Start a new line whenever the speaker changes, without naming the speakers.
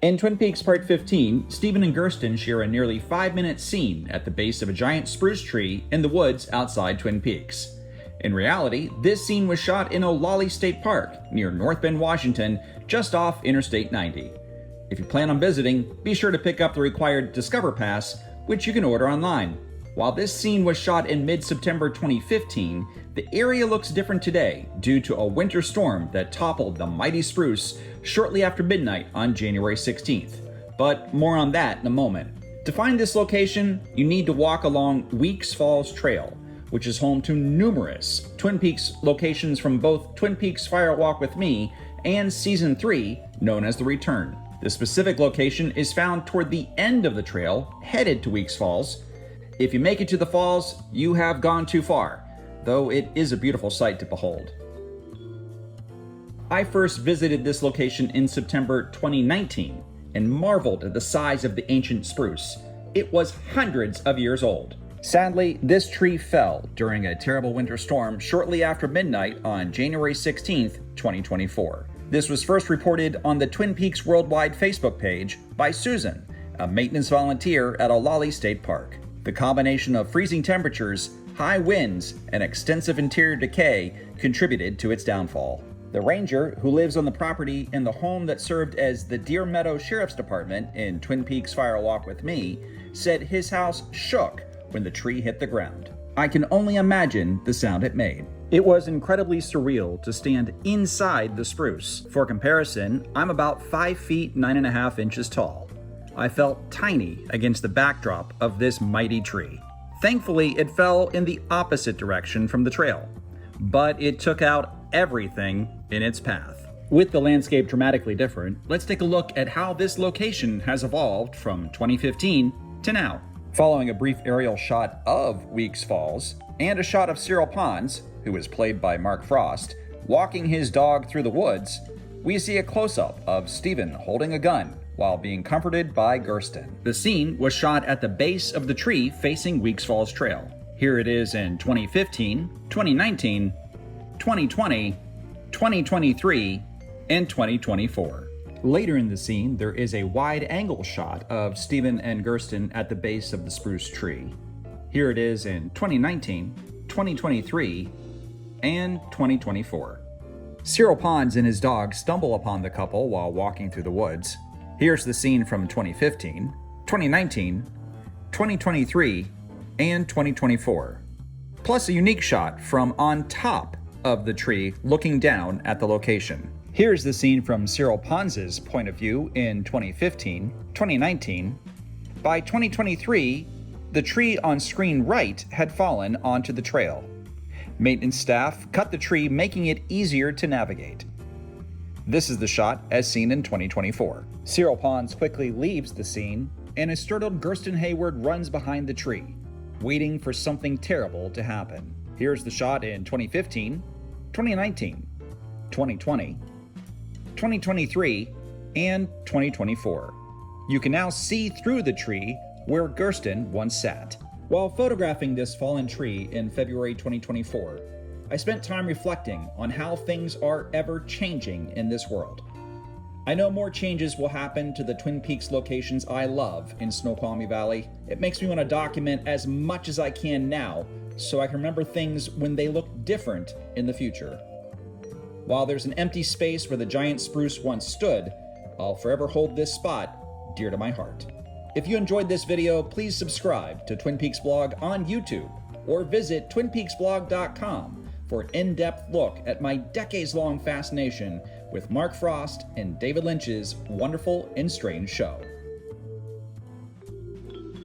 In Twin Peaks Part 15, Steven and Gersten share a nearly 5-minute scene at the base of a giant spruce tree in the woods outside Twin Peaks. In reality, this scene was shot in Olallie State Park, near North Bend, Washington, just off Interstate 90. If you plan on visiting, be sure to pick up the required Discover Pass, which you can order online. While this scene was shot in mid-September 2015, the area looks different today due to a winter storm that toppled the mighty Spruce shortly after midnight on January 16th. But more on that in a moment. To find this location, you need to walk along Weeks Falls Trail, which is home to numerous Twin Peaks locations from both Twin Peaks Fire Walk with Me and Season 3, known as The Return. The specific location is found toward the end of the trail, headed to Weeks Falls. If you make it to the falls, you have gone too far, though it is a beautiful sight to behold. I first visited this location in September 2019 and marveled at the size of the ancient spruce. It was hundreds of years old. Sadly, this tree fell during a terrible winter storm shortly after midnight on January 16, 2024. This was first reported on the Twin Peaks Worldwide Facebook page by Susan, a maintenance volunteer at Olallie State Park. The combination of freezing temperatures, high winds, and extensive interior decay contributed to its downfall. The ranger, who lives on the property in the home that served as the Deer Meadow Sheriff's Department in Twin Peaks Fire Walk with Me, said his house shook when the tree hit the ground. I can only imagine the sound it made. It was incredibly surreal to stand inside the spruce. For comparison, I'm about 5 feet 9.5 inches tall. I felt tiny against the backdrop of this mighty tree. Thankfully, it fell in the opposite direction from the trail, but it took out everything in its path. With the landscape dramatically different, let's take a look at how this location has evolved from 2015 to now. Following a brief aerial shot of Weeks Falls and a shot of Cyril Pons, who is played by Mark Frost, walking his dog through the woods, we see a close-up of Steven holding a gun while being comforted by Gersten. The scene was shot at the base of the tree facing Weeks Falls Trail. Here it is in 2015, 2019, 2020, 2023, and 2024. Later in the scene, there is a wide-angle shot of Steven and Gersten at the base of the spruce tree. Here it is in 2019, 2023, and 2024. Cyril Pons and his dog stumble upon the couple while walking through the woods. Here's the scene from 2015, 2019, 2023, and 2024. Plus a unique shot from on top of the tree looking down at the location. Here's the scene from Cyril Pons' point of view in 2015, 2019. By 2023, the tree on screen right had fallen onto the trail. Maintenance staff cut the tree, making it easier to navigate. This is the shot as seen in 2024. Cyril Pons quickly leaves the scene, and a startled Gersten Hayward runs behind the tree, waiting for something terrible to happen. Here's the shot in 2015, 2019, 2020, 2023, and 2024. You can now see through the tree where Gersten once sat. While photographing this fallen tree in February 2024, I spent time reflecting on how things are ever changing in this world. I know more changes will happen to the Twin Peaks locations I love in Snoqualmie Valley. It makes me want to document as much as I can now so I can remember things when they look different in the future. While there's an empty space where the giant spruce once stood, I'll forever hold this spot dear to my heart. If you enjoyed this video, please subscribe to Twin Peaks Blog on YouTube or visit twinpeaksblog.com for an in-depth look at my decades-long fascination with Mark Frost and David Lynch's wonderful and strange show.